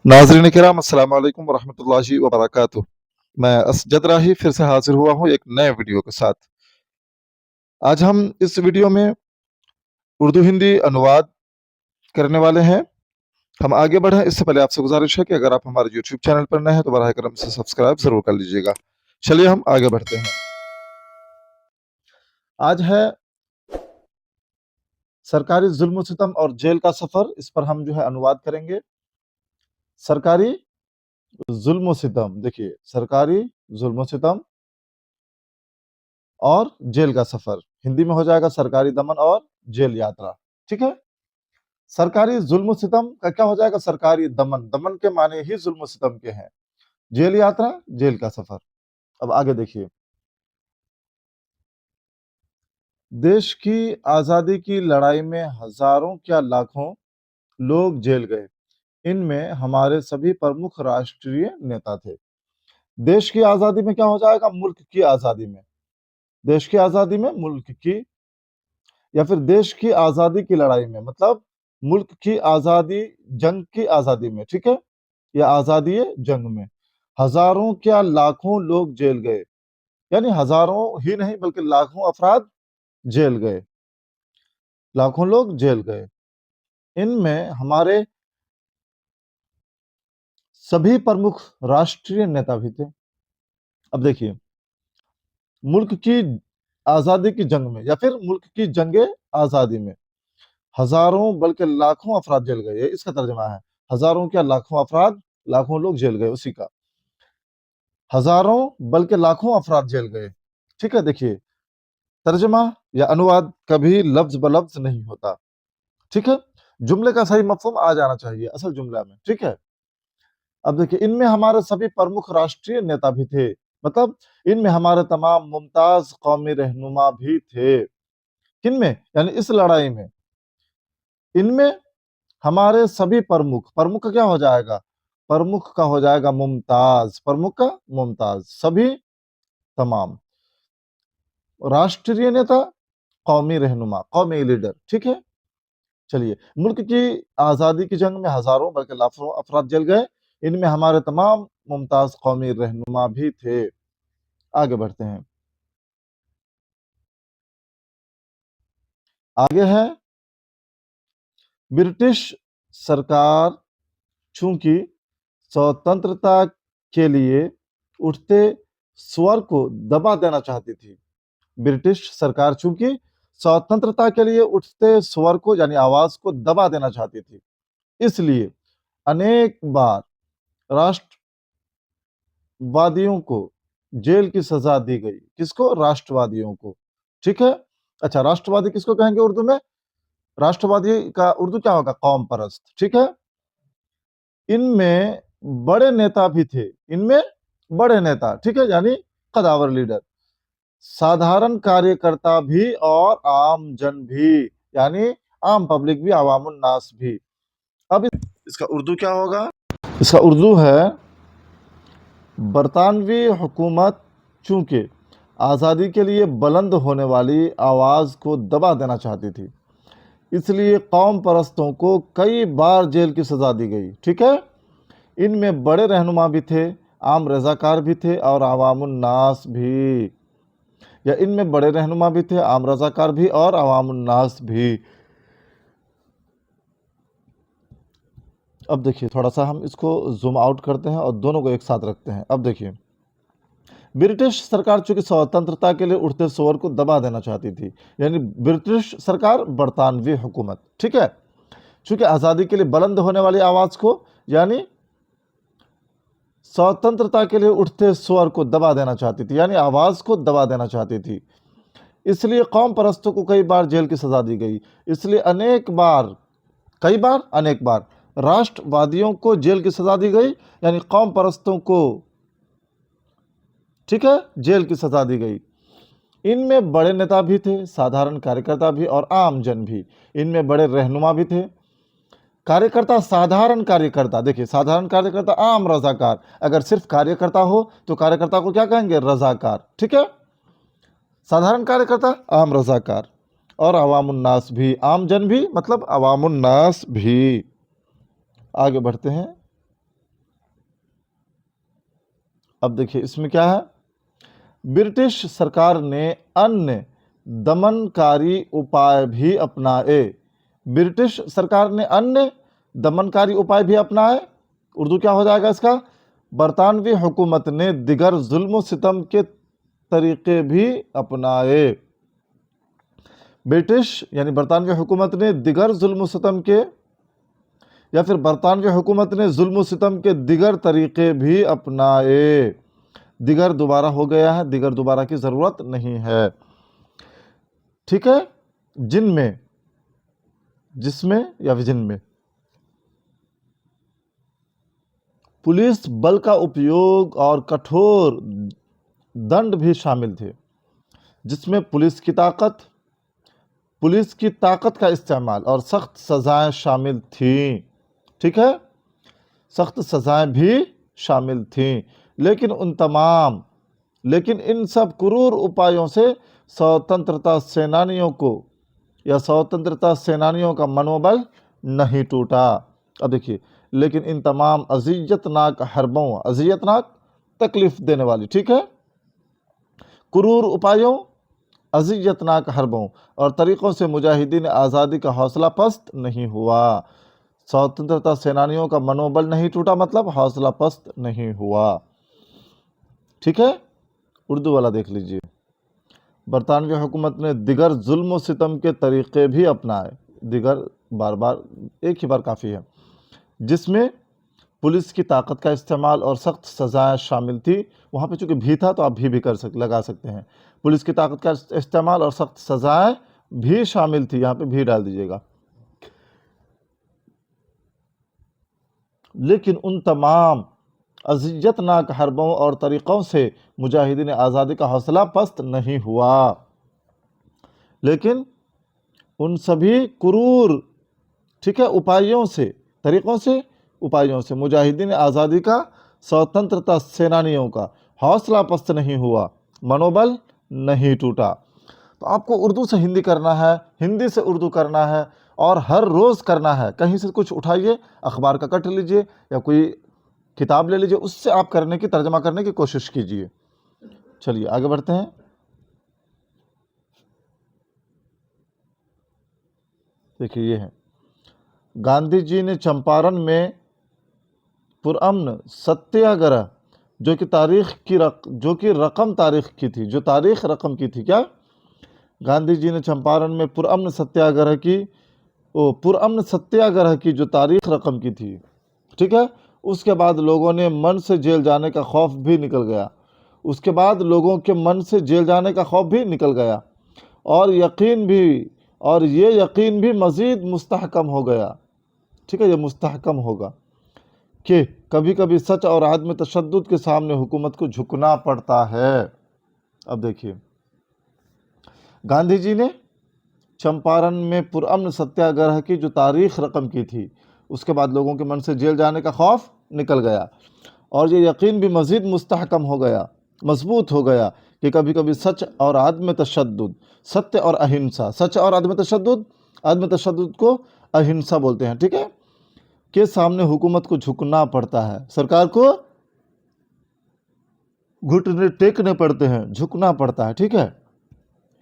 नाज़रीन किराम अस्सलाम वालेकुम वरहमतुल्लाहि वबरकातुह। मैं असजद राही फिर से हाजिर हुआ हूँ एक नए वीडियो के साथ। आज हम इस वीडियो में उर्दू हिंदी अनुवाद करने वाले हैं। हम आगे बढ़ें इससे पहले आपसे गुजारिश है कि अगर आप हमारे यूट्यूब चैनल पर नए हैं तो बराह करम से सब्सक्राइब ज़रूर कर लीजिएगा। चलिए हम आगे बढ़ते हैं। आज है सरकारी जुल्म सितम और जेल का सफ़र, इस पर हम जो है अनुवाद करेंगे। सरकारी जुल्म सितम, देखिए सरकारी जुल्म सितम और जेल का सफर, हिंदी में हो जाएगा सरकारी दमन और जेल यात्रा। ठीक है। सरकारी जुल्म सितम का क्या हो जाएगा? सरकारी दमन, दमन के माने ही जुल्म सितम के हैं। जेल यात्रा, जेल का सफर। अब आगे देखिए। देश की आजादी की लड़ाई में हजारों क्या लाखों लोग जेल गए, इनमें हमारे सभी प्रमुख राष्ट्रीय नेता थे। देश की आजादी में क्या हो जाएगा? मुल्क की आजादी में, देश की आजादी में मुल्क की, या फिर देश की आजादी की लड़ाई में, मतलब मुल्क की आजादी, जंग की आजादी में। ठीक है, या आजादी जंग में हजारों क्या लाखों लोग जेल गए, यानी हजारों ही नहीं बल्कि लाखों अफराद जेल गए, लाखों लोग जेल गए। इनमें हमारे सभी प्रमुख राष्ट्रीय नेता भी थे। अब देखिए, मुल्क की आजादी की जंग में या फिर मुल्क की जंगे आजादी में हजारों बल्कि लाखों अफराद जेल गए, ये इसका तर्जमा है। हजारों क्या लाखों अफराद, लाखों लोग जेल गए, उसी का। हजारों बल्कि लाखों अफराद जेल गए। ठीक है। देखिए, तर्जमा या अनुवाद कभी लफ्ज ब लफ्ज नहीं होता। ठीक है, जुमले का सही मफहूम आ जाना चाहिए असल जुमला में। ठीक है। अब देखिए, इनमें हमारे सभी प्रमुख राष्ट्रीय नेता भी थे, मतलब इनमें हमारे तमाम मुमताज कौमी रहनुमा भी थे। किनमें? यानी इस लड़ाई में। इनमें हमारे सभी प्रमुख, प्रमुख का क्या हो जाएगा? प्रमुख का हो जाएगा मुमताज, प्रमुख का मुमताज, सभी, तमाम। राष्ट्रीय नेता, कौमी रहनुमा, कौमी लीडर। ठीक है। चलिए, मुल्क की आजादी की जंग में हजारों बल्कि लाखों अफराद जल गए, इनमें हमारे तमाम मुमताज कौमी रहनुमा भी थे। आगे बढ़ते हैं। आगे है, ब्रिटिश सरकार चूंकि स्वतंत्रता के लिए उठते स्वर को दबा देना चाहती थी। ब्रिटिश सरकार चूंकि स्वतंत्रता के लिए उठते स्वर को यानी आवाज को दबा देना चाहती थी, इसलिए अनेक बार राष्ट्रवादियों को जेल की सजा दी गई। किसको? राष्ट्रवादियों को। ठीक है। अच्छा, राष्ट्रवादी किसको कहेंगे उर्दू में? राष्ट्रवादी का उर्दू क्या होगा? कौम परस्त। ठीक है। इनमें बड़े नेता भी थे, इनमें बड़े नेता, ठीक है, यानी कदावर लीडर, साधारण कार्यकर्ता भी और आम जन भी, यानी आम पब्लिक भी, अवामुन नास भी। अब इसका उर्दू क्या होगा? इसका उर्दू है, बरतानवी हुकूमत चूंकि आज़ादी के लिए बुलंद होने वाली आवाज़ को दबा देना चाहती थी, इसलिए कौम परस्तों को कई बार जेल की सज़ा दी गई। ठीक है। इनमें बड़े रहनुमा भी थे, आम रजाकार भी थे और अवामुन नास भी, या इनमें बड़े रहनुमा भी थे, आम रजाकार भी और अवामुन नास भी। अब देखिए, थोड़ा सा हम इसको जूम आउट करते हैं और दोनों को एक साथ रखते हैं। अब देखिए, ब्रिटिश सरकार चूंकि स्वतंत्रता के लिए उठते स्वर को दबा देना चाहती थी, यानी ब्रिटिश सरकार, बरतानवी हुकूमत, ठीक है, चूंकि आज़ादी के लिए बुलंद होने वाली आवाज़ को, यानी स्वतंत्रता के लिए उठते स्वर को दबा देना चाहती थी, यानी आवाज़ को दबा देना चाहती थी, इसलिए कौम परस्तों को कई बार जेल की सजा दी गई। इसलिए अनेक बार, कई बार, अनेक बार राष्ट्रवादियों को जेल की सजा दी गई, यानी कौम परस्तों को, ठीक है, जेल की सजा दी गई। इनमें बड़े नेता भी थे, साधारण कार्यकर्ता भी और आम जन भी। इनमें बड़े रहनुमा भी थे, कार्यकर्ता, साधारण कार्यकर्ता, देखिए साधारण कार्यकर्ता, आम रजाकार। अगर सिर्फ कार्यकर्ता हो तो कार्यकर्ता को क्या कहेंगे? रजाकार। ठीक है। साधारण कार्यकर्ता, आम रजाकार और अवामुन नास भी, आम जन भी मतलब अवामुन नास भी। आगे बढ़ते हैं। अब देखिए इसमें क्या है, ब्रिटिश सरकार ने अन्य दमनकारी उपाय भी अपनाए। ब्रिटिश सरकार ने अन्य दमनकारी उपाय भी अपनाए। उर्दू क्या हो जाएगा इसका, बरतानवी हुकूमत ने दिगर जुल्म सितम के तरीके भी अपनाए। ब्रिटिश यानी बरतानवी हुकूमत ने दिगर जुल्म सितम के, या फिर बरतानवी हुकूमत ने जुल्म सितम के दिगर तरीके भी अपनाए। दिगर दोबारा हो गया है, दिगर दोबारा की ज़रूरत नहीं है, ठीक है। जिनमें, जिसमें या फिर जिनमें पुलिस बल का उपयोग और कठोर दंड भी शामिल थे। जिसमें पुलिस की ताकत का इस्तेमाल और सख्त सज़ाएं शामिल थीं, ठीक है, सख्त सज़ाएं भी शामिल थीं। लेकिन इन सब क्रूर उपायों से स्वतंत्रता सेनानियों का मनोबल नहीं टूटा। अब देखिए, लेकिन इन तमाम अज़ियतनाक हरबों, अज़ियतनाक तकलीफ देने वाली, ठीक है, क्रूर उपायों, अज़ियतनाक हरबों और तरीक़ों से मुजाहिदीन आज़ादी का हौसला पस्त नहीं हुआ। स्वतंत्रता सेनानियों का मनोबल नहीं टूटा मतलब हौसला पस्त नहीं हुआ, ठीक है। उर्दू वाला देख लीजिए, बरतानवी हुकूमत ने दिगर जुल्म सितम के तरीक़े भी अपनाए। दिगर बार बार एक ही बार काफ़ी है। जिसमें पुलिस की ताकत का इस्तेमाल और सख्त सज़ाएं शामिल थी। वहाँ पे चूँकि भी था तो आप भी लगा सकते हैं। पुलिस की ताकत का इस्तेमाल और सख्त सज़ाएं भी शामिल थी, यहाँ पे भी डाल दीजिएगा। लेकिन उन तमाम अज़ियतनाक हरबों और तरीक़ों से मुजाहिदीन आज़ादी का हौसला पस्त नहीं हुआ। लेकिन उन सभी क्रूर, ठीक है, उपायों से, तरीक़ों से, उपायों से मुजाहिदीन आज़ादी का, स्वतंत्रता सेनानियों का हौसला पस्त नहीं हुआ, मनोबल नहीं टूटा। तो आपको उर्दू से हिंदी करना है, हिंदी से उर्दू करना है और हर रोज़ करना है। कहीं से कुछ उठाइए, अखबार का कट लीजिए या कोई किताब ले लीजिए, उससे आप करने की, तर्जमा करने की कोशिश कीजिए। चलिए आगे बढ़ते हैं। देखिए ये है, गांधी जी ने चंपारण में पुरअमन सत्याग्रह जो कि रकम तारीख की थी, जो तारीख रकम की थी, क्या, गांधी जी ने चंपारण में पुरअमन सत्याग्रह की जो तारीख रकम की थी, ठीक है। उसके बाद लोगों ने मन से जेल जाने का खौफ भी निकल गया। उसके बाद लोगों के मन से जेल जाने का खौफ भी निकल गया और ये यकीन भी मज़ीद मुस्तहकम हो गया, ठीक है, ये मुस्तहकम होगा कि कभी कभी सच और आदम तशद्दुद के सामने हुकूमत को झुकना पड़ता है। अब देखिए, गांधी जी ने चंपारण में पुरअमन सत्याग्रह की जो तारीख रकम की थी, उसके बाद लोगों के मन से जेल जाने का खौफ निकल गया और ये यकीन भी मज़ीद मुस्तहकम हो गया, मजबूत हो गया कि कभी कभी सच और आदम तशद्दुद, सत्य और अहिंसा, सच और आदम तशद्दुद को अहिंसा बोलते हैं, ठीक है, के सामने हुकूमत को झुकना पड़ता है, सरकार को घुटने टेकने पड़ते हैं, झुकना पड़ता है, ठीक है।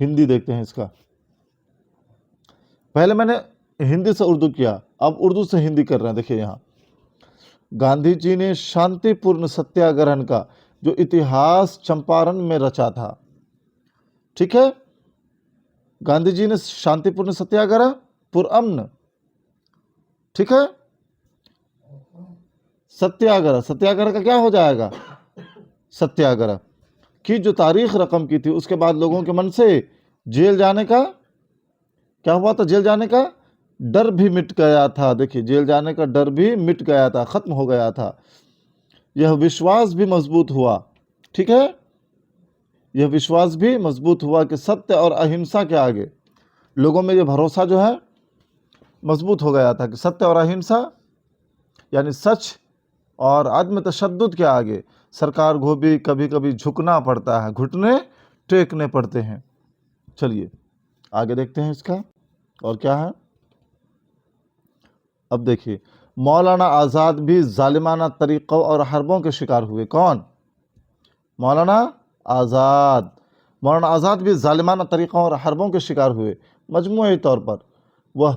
हिंदी देखते हैं इसका। पहले मैंने हिंदी से उर्दू किया, अब उर्दू से हिंदी कर रहे हैं। देखिए यहाँ, गांधी जी ने शांतिपूर्ण सत्याग्रहण का जो इतिहास चंपारण में रचा था, ठीक है, गांधी जी ने शांतिपूर्ण सत्याग्रह, पुरअमन, ठीक है, सत्याग्रह का क्या हो जाएगा, सत्याग्रह की जो तारीख रकम की थी, उसके बाद लोगों के मन से जेल जाने का क्या हुआ था, जेल जाने का डर भी मिट गया था। देखिए, जेल जाने का डर भी मिट गया था, ख़त्म हो गया था। यह विश्वास भी मजबूत हुआ, ठीक है, यह विश्वास भी मजबूत हुआ कि सत्य और अहिंसा के आगे लोगों में यह भरोसा जो है मजबूत हो गया था कि सत्य और अहिंसा यानी सच और आदम तशद्दुद के आगे सरकार को भी कभी कभी झुकना पड़ता है, घुटने टेकने पड़ते हैं। चलिए आगे देखते हैं इसका और क्या है। अब देखिए, मौलाना आज़ाद भी जालिमाना तरीक़ों और हरबों के शिकार हुए। कौन? मौलाना आज़ाद। मौलाना आज़ाद भी ज़ालिमाना तरीक़ों और हरबों के शिकार हुए। मजमूई तौर पर वह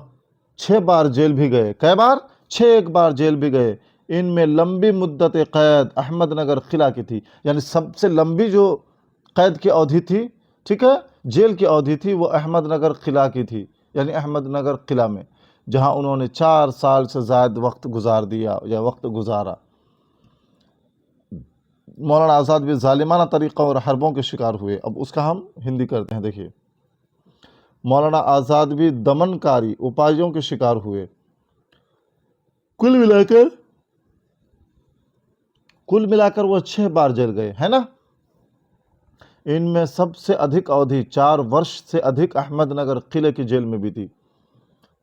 6 बार जेल भी गए। कै बार? 6 बार जेल भी गए। इनमें लंबी मुद्दत क़ैद अहमदनगर किला की थी, यानी सबसे लंबी जो क़ैद की अवधि थी, ठीक है, जेल की अवधि थी, वो अहमदनगर किला की थी, यानी अहमदनगर किला में, जहां उन्होंने 4 साल से ज़ायद वक्त गुजार दिया या वक्त गुजारा। मौलाना आज़ाद भी ज़ालिमाना तरीक़ों और हरबों के शिकार हुए। अब उसका हम हिंदी करते हैं, देखिए। मौलाना आज़ाद भी दमनकारी उपायों के शिकार हुए। कुल मिलाकर वो 6 बार जेल गए, है ना। इनमें सबसे अधिक अवधि 4 वर्ष से अधिक अहमदनगर किले की जेल में बीती,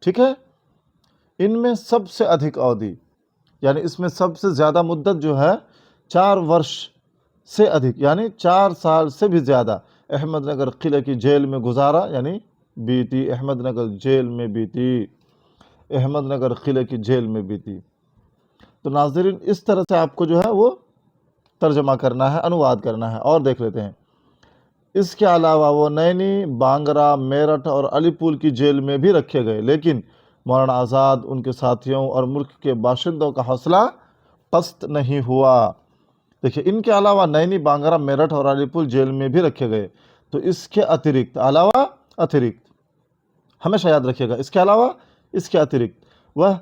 ठीक है। इनमें सबसे अधिक अवधि, यानी इसमें सबसे ज़्यादा मुद्दत जो है 4 वर्ष से अधिक, यानी 4 साल से भी ज़्यादा अहमदनगर किले की जेल में गुजारा, यानी बीती, अहमदनगर जेल में बीती, अहमदनगर किले की जेल में बीती। तो नाज़रीन, इस तरह से आपको जो है वो तर्जमा करना है, अनुवाद करना है। और देख लेते हैं, इसके अलावा वो नैनी, बांगरा, मेरठ और अलीपुर की जेल में भी रखे गए, लेकिन मौलाना आज़ाद, उनके साथियों और मुल्क के बाशिंदों का हौसला पस्त नहीं हुआ। देखिए, इनके अलावा नैनी, बांगरा, मेरठ और अलीपुर जेल में भी रखे गए। तो इसके अतिरिक्त, अलावा, अतिरिक्त हमेशा याद रखिएगा, इसके अलावा, इसके अतिरिक्त वह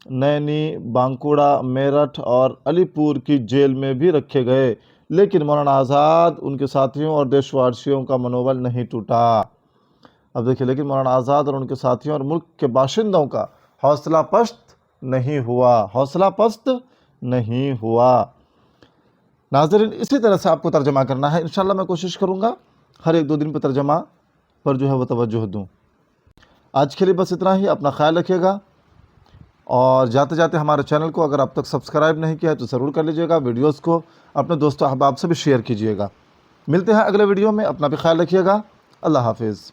नैनी, बांकुड़ा, मेरठ और अलीपुर की जेल में भी रखे गए, लेकिन मौलाना आज़ाद, उनके साथियों और देशवासियों का मनोबल नहीं टूटा। अब देखिए, लेकिन मौलाना आज़ाद और उनके साथियों और मुल्क के बाशिंदों का हौसला पस्त नहीं हुआ, हौसला पस्त नहीं हुआ। नाज़रीन, इसी तरह से आपको तर्जमा करना है। इंशाल्लाह मैं कोशिश करूँगा हर 1-2 दिन पर तर्जमा पर जो है वो तवज्जो दूँ। आज के लिए बस इतना ही। अपना ख्याल रखिएगा, और जाते जाते हमारे चैनल को अगर अब तक सब्सक्राइब नहीं किया है तो ज़रूर कर लीजिएगा। वीडियोस को अपने दोस्तों अहबाब से भी शेयर कीजिएगा। मिलते हैं अगले वीडियो में। अपना भी ख्याल रखिएगा। अल्लाह हाफिज़।